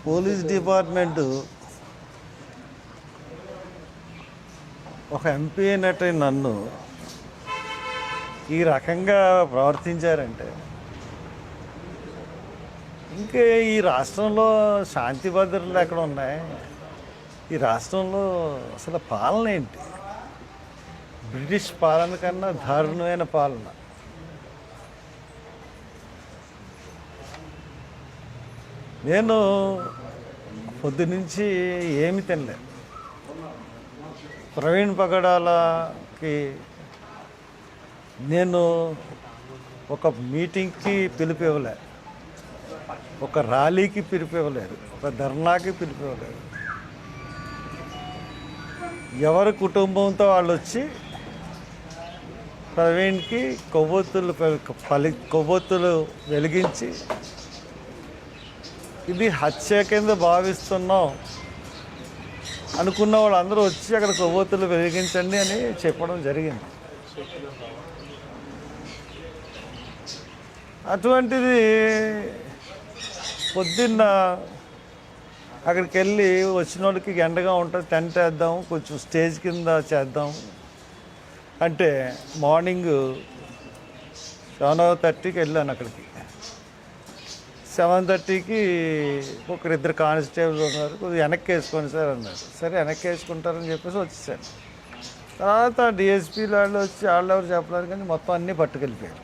Police department ఒక MP అయినట్టు నన్ను ఈ రకంగా ప్రవర్తించారంటే ఇంకా ఈ రాష్ట్రంలో శాంతి భద్రతలు ఎక్కడ ఉన్నాయి? ఈ రాష్ట్రంలో అసలు పాలన ఏంటి? బ్రిటిష్ పాలన కన్నా దారుణమైన పాలన. నేను పొద్దునుంచి ఏమి తినలేదు. ప్రవీణ్ పగడాలకి నేను ఒక మీటింగ్కి పిలుపు ఇవ్వలే, ఒక ర్యాలీకి పిలుపు ఇవ్వలేదు, ఒక ధర్నాకి పిలుపు ఇవ్వలేదు. ఎవరి కుటుంబంతో వాళ్ళు వచ్చి ప్రవీణ్కి కొవ్వొత్తులు వెలిగించి ఇది హత్య కింద భావిస్తున్నాం అనుకున్న వాళ్ళందరూ వచ్చి అక్కడ కొవ్వొత్తులు వెలిగించండి అని చెప్పడం జరిగింది. అటువంటిది పొద్దున్న అక్కడికి వెళ్ళి వచ్చిన వాళ్ళకి ఎండగా ఉంటుంది, టెంట్ వేద్దాం, కొంచెం స్టేజ్ కింద చేద్దాం అంటే మార్నింగ్ 7:30కి వెళ్ళాను. అక్కడికి 7:30కి ఒకరిద్దరు కానిస్టేబుల్ ఉన్నారు, కొద్దిగా వెనక్కి వేసుకోండి సార్ అన్నారు. సరే వెనక్కి వేసుకుంటారని చెప్పేసి వచ్చేసాను. తర్వాత డిఎస్పీ వాళ్ళు వచ్చి వాళ్ళెవరు చెప్పలేదు కానీ మొత్తం అన్నీ పట్టుకెళ్ళిపోయారు.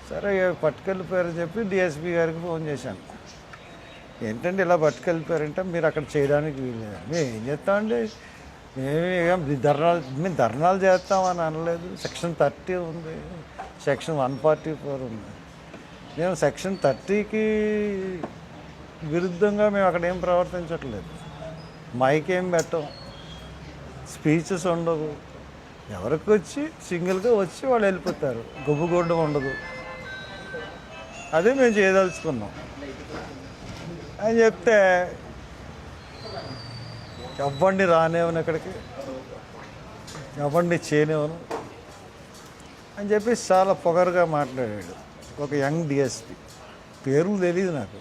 సరే పట్టుకెళ్ళిపోయారని చెప్పి డిఎస్పీ గారికి ఫోన్ చేశాను. ఏంటంటే ఇలా పట్టుకెళ్ళిపోయారంటే మీరు అక్కడ చేయడానికి వీల్లేదు. మేము ఏం చేస్తామండి, మేము ధర్నాలు చేస్తామని అనలేదు. సెక్షన్ 30 ఉంది, సెక్షన్ 144 ఉంది. మేము సెక్షన్ 30కి విరుద్ధంగా మేము అక్కడ ఏం ప్రవర్తించట్లేదు. మైక్ ఏం పెట్టం, స్పీచెస్ ఉండవు. ఎవరికి వచ్చి సింగిల్గా వచ్చి వాళ్ళు వెళ్ళిపోతారు, గుబ్బుగొడ్డం ఉండదు. అదే మేము చేయదలుచుకున్నాం అని చెప్తే ఎవరిని రానివ్వను, ఇక్కడికి ఎవరిని చేయనివ్వను అని చెప్పి చాలా పొగరుగా మాట్లాడాడు ఒక యంగ్ డిఎస్పీ. పేర్లు తెలియదు నాకు.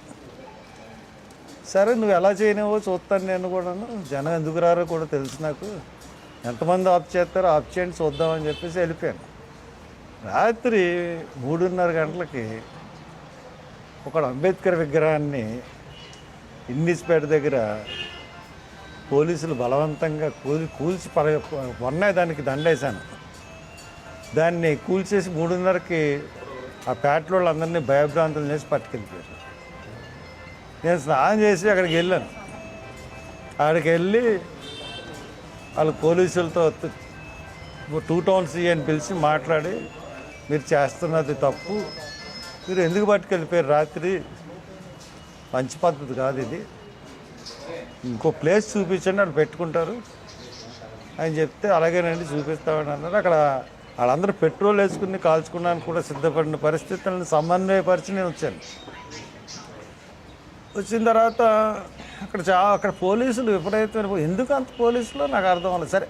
సరే నువ్వు ఎలా చేయనివ్వో చూస్తాను నేను కూడా, జనం ఎందుకు రారో కూడా తెలుసు నాకు, ఎంతమంది ఆఫ్ చేస్తారో ఆఫ్ చేయండి చూద్దామని చెప్పేసి వెళ్ళిపోయాను. రాత్రి 3:30 గంటలకి ఒక అంబేద్కర్ విగ్రహాన్ని ఇంగ్లీష్పేట దగ్గర పోలీసులు బలవంతంగా కూల్చి మొన్నే దానికి దండేశాను. దాన్ని కూల్చేసి 3:30కి ఆ పేటలో వాళ్ళందరినీ భయభ్రాంతులు చేసి పట్టుకెళ్ళిపోయారు. నేను స్నానం చేసి అక్కడికి వెళ్ళాను. అక్కడికి వెళ్ళి వాళ్ళు పోలీసులతో 2 టౌన్ సిఐ అని పిలిచి మాట్లాడి, మీరు చేస్తున్నది తప్పు, మీరు ఎందుకు పట్టుకెళ్ళిపోయారు రాత్రి, మంచి పద్ధతి కాదు ఇది, ఇంకో ప్లేస్ చూపించండి అక్కడ పెట్టుకుంటారు అని చెప్తే అలాగేనండి చూపిస్తామని అన్నారు. అక్కడ వాళ్ళందరూ పెట్రోల్ వేసుకుని కాల్చుకోవడానికి కూడా సిద్ధపడిన పరిస్థితులను సమన్వయపరిచి నేను వచ్చాను. వచ్చిన తర్వాత అక్కడ పోలీసులు విపరీతమైన, ఎందుకు అంత పోలీసులు నాకు అర్థం అవ్వలేదు. సరే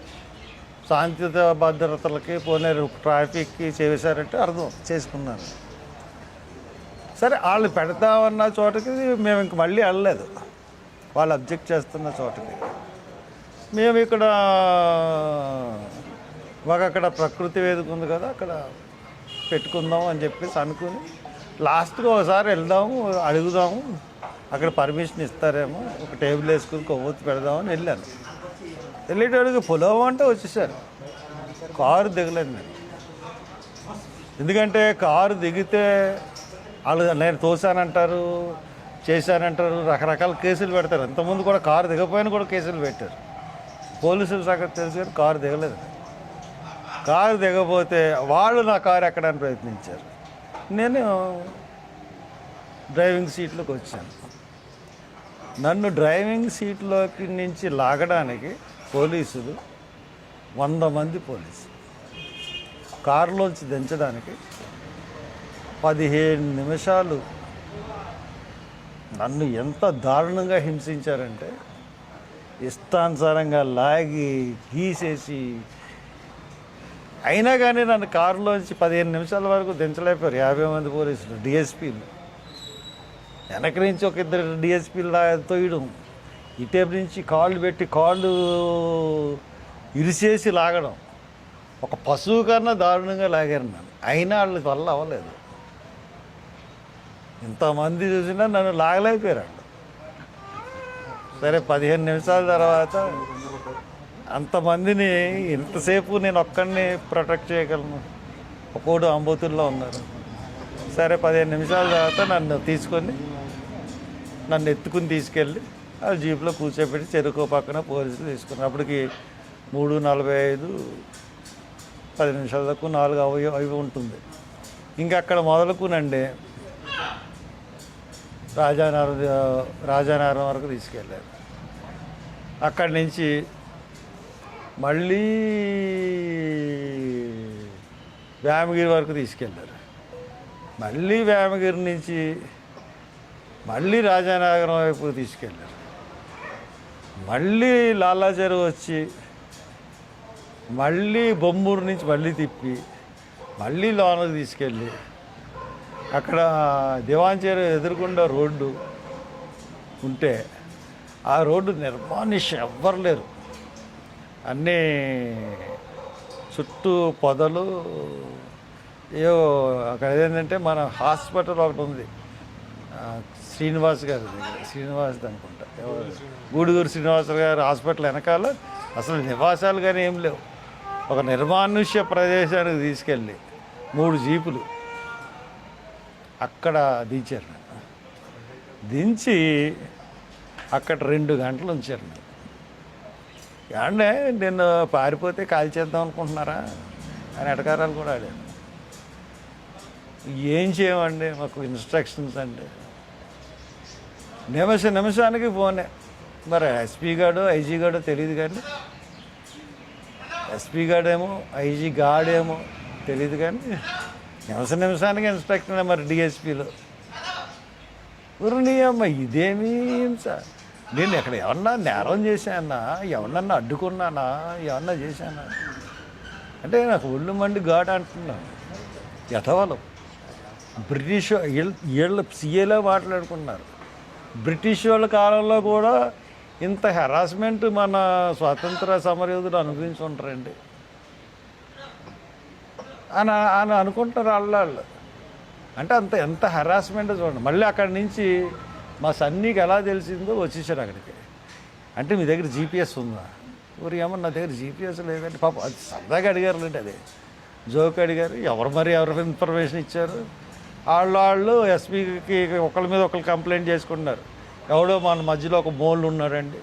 శాంతి భద్రతలకి పోనీ ట్రాఫిక్కి చేశారంటే అర్థం చేసుకున్నాను. సరే వాళ్ళు పెడతామన్న చోటకి మేము ఇంక మళ్ళీ వెళ్ళలేదు, వాళ్ళు అబ్జెక్ట్ చేస్తున్న చోటకి. మేము ఇక్కడ అక్కడ ప్రకృతి వేదిక ఉంది కదా, అక్కడ పెట్టుకుందాం అని చెప్పేసి అనుకుని లాస్ట్గా ఒకసారి వెళ్దాము, అడుగుదాము, అక్కడ పర్మిషన్ ఇస్తారేమో, ఒక టేబుల్ వేసుకుని కొవ్వొత్తి పెడదామని వెళ్ళాను. వెళ్ళేటడుగు పొలవ అంటే వచ్చేసారు. కారు దిగలేదు నేను, ఎందుకంటే కారు దిగితే వాళ్ళు నేను తోసానంటారు, చేశానంటారు, రకరకాల కేసులు పెడతారు. ఇంతకుముందు కూడా కారు దిగపోయినా కూడా కేసులు పెట్టారు. పోలీసులు సంగతి తెలుసు కానీ కారు దిగలేదు. కారు దిగపోతే వాళ్ళు నా కారు ఎక్కడానికి ప్రయత్నించారు. నేను డ్రైవింగ్ సీట్లోకి వచ్చాను. నన్ను డ్రైవింగ్ సీట్లోకి నుంచి లాగడానికి పోలీసులు 100 మంది పోలీసులు, కారులోంచి దించడానికి 15 నిమిషాలు నన్ను ఎంత దారుణంగా హింసించారంటే, ఇష్టానుసారంగా లాగి గీసేసి, అయినా కానీ నన్ను కారులోంచి 15 నిమిషాల వరకు దించలేకపోయారు 50 మంది పోలీసులు, డిఎస్పీలు. వెనక నుంచి ఒక ఇద్దరు డిఎస్పీలు తోయడం, ఇటేపు నుంచి కాళ్ళు పెట్టి కాళ్ళు ఇరిసేసి లాగడం, ఒక పశువు కన్నా దారుణంగా లాగారు నన్ను. అయినా వాళ్ళ వల్ల అవ్వలేదు. ఇంతమంది చూసినా నన్ను లాగలేకపోయారు. సరే 15 నిమిషాల తర్వాత అంతమందిని ఇంతసేపు నేను ఒక్కడిని ప్రొటెక్ట్ చేయగలను, ఒక్కోడు అంబోతుల్లో ఉన్నారు. సరే 15 నిమిషాల తర్వాత నన్ను ఎత్తుకుని తీసుకెళ్ళి ఆ జీప్లో కూర్చోబెట్టి చెరుకు పక్కన పోలీసులు తీసుకున్నారు. అప్పటికి 3:45, 10 నిమిషాల దాకా 4 అవి ఉంటుంది. ఇంకా అక్కడ మొదలుకునండి రాజానగరం వరకు తీసుకెళ్ళారు. అక్కడి నుంచి మళ్ళీ వేమగిరి వరకు తీసుకెళ్ళారు. మళ్ళీ వేమగిరి నుంచి మళ్ళీ రాజానగరం వైపు తీసుకెళ్ళారు. మళ్ళీ లాలాచెరువు వచ్చి మళ్ళీ బొమ్మూరు నుంచి మళ్ళీ తిప్పి మళ్ళీ లోనకు తీసుకెళ్ళి అక్కడ దివాన్ చెరువు ఎదురుకుండా రోడ్డు ఉంటే ఆ రోడ్డు నిర్మానుష్యం, ఎవ్వరు లేరు. అన్నీ చుట్టూ పొదలు. ఏవో అక్కడ ఏంటంటే మన హాస్పిటల్ ఒకటి ఉంది, శ్రీనివాస్ గారి దగ్గర, శ్రీనివాస్ అనుకుంటా, గూడుగూరు శ్రీనివాస గారి హాస్పిటల్ వెనకాల అసలు నివాసాలు కానీ ఏం లేవు. ఒక నిర్మానుష్య ప్రదేశానికి తీసుకెళ్ళి 3 జీపులు అక్కడ దించారు. దించి అక్కడ 2 గంటలు ఉంచారు. అంటే నేను పారిపోతే కాల్ చేద్దాం అనుకుంటున్నారా అని ఎటకారాలు కూడా ఆడాను. ఏం చేయమండి, మాకు ఇన్స్ట్రక్షన్స్ అంటే నిమిషానికి ఫోనే. మరి ఎస్పీ గాడో ఐజీ గాడో తెలియదు, కానీ ఎస్పీ గాడేమో ఐజీ గాడేమో తెలియదు, కానీ నిమిషానికి ఇన్స్ట్రక్షన్. మరి డిఎస్పీలో ఊరిని అమ్మ ఇదేమీ సార్, నేను ఎక్కడ ఏమన్నా నేరం చేశానా, ఎవరన్నా అడ్డుకున్నానా, ఏమన్నా చేశానా అంటే నాకు ఒళ్ళు మండి ఘాట్ అంటున్నాను. యథవలం బ్రిటిష్ వీళ్ళ సీఏలో మాట్లాడుకున్నారు. బ్రిటిష్ వాళ్ళ కాలంలో కూడా ఇంత హెరాస్మెంట్ మన స్వాతంత్ర సమరయోధులు అనుభవించి ఉంటారండి అని అనుకుంటారు వాళ్ళు. అంటే ఎంత హెరాస్మెంట్ చూడండి. మళ్ళీ అక్కడి నుంచి మా సన్నీకి ఎలా తెలిసిందో వచ్చేసారు అక్కడికి. అంటే మీ దగ్గర జీపీఎస్ ఉందా? ఊరు ఏమన్నా నా దగ్గర జీపీఎస్ లేదంటే పాపం అది సరదాగా అడిగారు లేండి, అదే జోక్ అడిగారు. ఎవరు ఇన్ఫర్మేషన్ ఇచ్చారు? వాళ్ళు ఎస్పీకి ఒకళ్ళ మీద ఒకళ్ళు కంప్లైంట్ చేసుకున్నారు. ఎవడో మన మధ్యలో ఒక మోళ్ళు ఉన్నాడండి,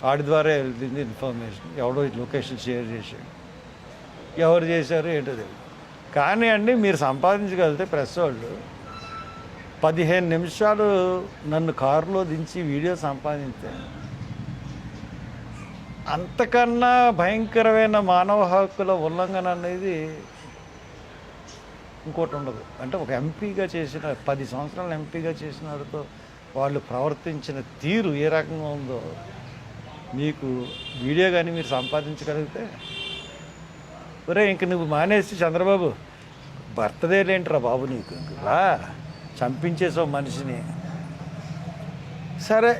వాడి ద్వారా వెళ్ళింది ఇన్ఫర్మేషన్, ఎవడో లొకేషన్ షేర్ చేశాడు. ఎవరు చేశారు ఏంటో తెలియదు. కానీ అండి మీరు సంపాదించగలిగితే ప్రెస్ వాళ్ళు 15 నిమిషాలు నన్ను కారులో దించి వీడియో సంపాదించే అంతకన్నా భయంకరమైన మానవ హక్కుల ఉల్లంఘన అనేది ఇంకోటి ఉండదు. అంటే ఒక ఎంపీగా చేసిన 10 సంవత్సరాలు ఎంపీగా చేసిన వాడితో వాళ్ళు ప్రవర్తించిన తీరు ఏ రకంగా ఉందో మీకు వీడియో కానీ మీరు సంపాదించగలిగితే, ఒరే ఇంక నువ్వు మానేసి చంద్రబాబు బర్త్డే లేంట్రా బాబు నీకు, రా చంపించేసావు మనిషిని. సరే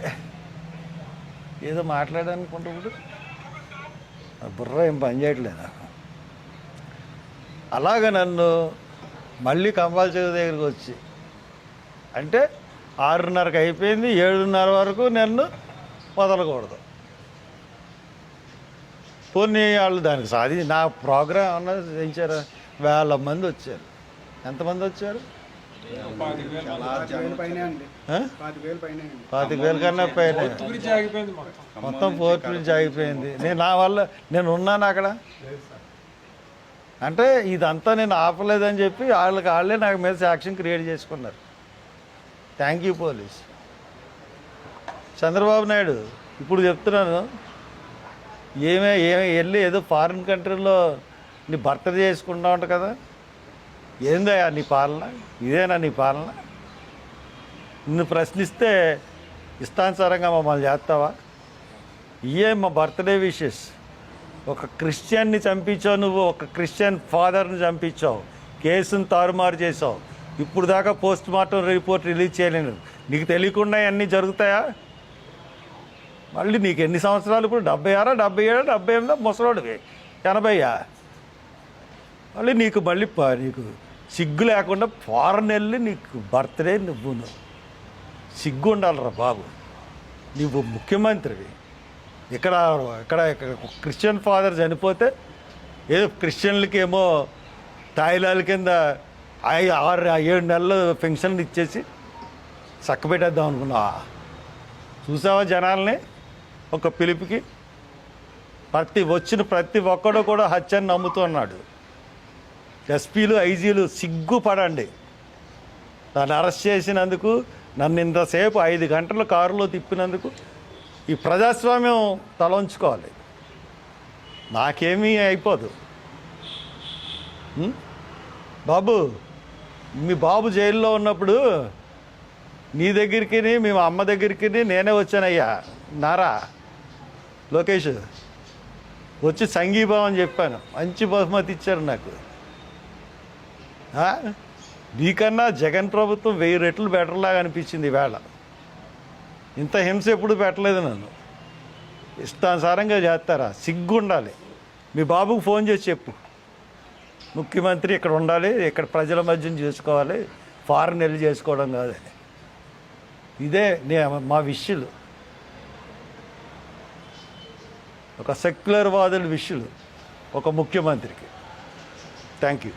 ఏదో మాట్లాడాలనుకుంటున్నాడు, బుర్ర ఏం పని చేయట్లేదు నాకు. అలాగ నన్ను మళ్ళీ కంపల్సరీ దగ్గరికి వచ్చి అంటే 6:30కి అయిపోయింది, 7:30 వరకు నన్ను వదలకూడదు. పోనీ వాళ్ళు దానికి నా ప్రోగ్రాం ఏమన్నా చేయించారా? 1000 మంది వచ్చారు. ఎంతమంది వచ్చారు? 25,000 కన్నా పైన. మొత్తం 4th బ్రిడ్జ్ ఆగిపోయింది. నేను ఉన్నాను అక్కడ. అంటే ఇదంతా నేను ఆపలేదని చెప్పి వాళ్ళే నాకు మీద సాక్ష్యం క్రియేట్ చేసుకున్నారు. Thank you police. Chandrababu Naidu ఇప్పుడు చెప్తున్నాను, ఏమే వెళ్ళి ఏదో ఫారిన్ కంట్రీలో నీ బర్త్డే చేసుకుంటా ఉంటా కదా, ఏందయ్యా నీ పాలన? ఇదేనా నీ పాలన? నిన్ను ప్రశ్నిస్తే ఇష్టానుసారంగా మమ్మల్ని చేస్తావా? ఇయే మా బర్త్డే విషెస్. ఒక క్రిస్టియన్ని చంపించావు నువ్వు, ఒక క్రిస్టియన్ ఫాదర్ని చంపించావు, కేసును తారుమారు చేసావు, ఇప్పుడు దాకా పోస్ట్ మార్టం రిపోర్ట్ రిలీజ్ చేయలేను. నీకు తెలియకుండా అన్నీ జరుగుతాయా? మళ్ళీ నీకు ఎన్ని సంవత్సరాలు ఇప్పుడు? 76, 77, 78 ముసలోడివి, 80. మళ్ళీ నీకు నీకు సిగ్గు లేకుండా ఫారెన్ వెళ్ళి నీకు బర్త్డే నువ్వు సిగ్గు ఉండాలిరా బాబు. నువ్వు ముఖ్యమంత్రివి. ఇక్కడ క్రిస్టియన్ ఫాదర్ చనిపోతే ఏదో క్రిస్టియన్లకి ఏమో తాయిలాల కింద 6-7 నెలలు పెన్షన్లు ఇచ్చేసి చక్కబెట్టేద్దాం అనుకున్నావా? చూసావా జనాల్ని ఒక పిలుపుకి? ప్రతి ఒక్కడు కూడా హత్యని నమ్ముతున్నాడు. ఎస్పీలు, ఐజీలు సిగ్గుపడండి. నన్ను అరెస్ట్ చేసినందుకు, నన్ను ఇంతసేపు 5 గంటలు కారులో తిప్పినందుకు ఈ ప్రజాస్వామ్యం తలంచుకోవాలి. నాకేమీ అయిపోదు బాబు. మీ బాబు జైల్లో ఉన్నప్పుడు నీ దగ్గరికి, మీ అమ్మ దగ్గరికి నేనే వచ్చానయ్యా. నారా లోకేష్ వచ్చి సంఘీభావం చెప్పాను. మంచి బహుమతి ఇచ్చారు నాకు. నీకన్నా జగన్ ప్రభుత్వం 1000 రెట్లు బెటర్లాగా అనిపించింది ఈవేళ. ఇంత హింస ఎప్పుడు పెట్టలేదు నన్ను. ఇష్టానుసారంగా చేస్తారా? సిగ్గు ఉండాలి. మీ బాబుకు ఫోన్ చేసి చెప్పు, ముఖ్యమంత్రి ఇక్కడ ఉండాలి, ఇక్కడ ప్రజల మధ్యన చేసుకోవాలి, ఫారెన్ వెళ్ళి చేసుకోవడం కాదు. ఇదే మా విషయాలు. ఒక సెక్యులర్ వాదుల విషయాలు ఒక ముఖ్యమంత్రికి. Thank you.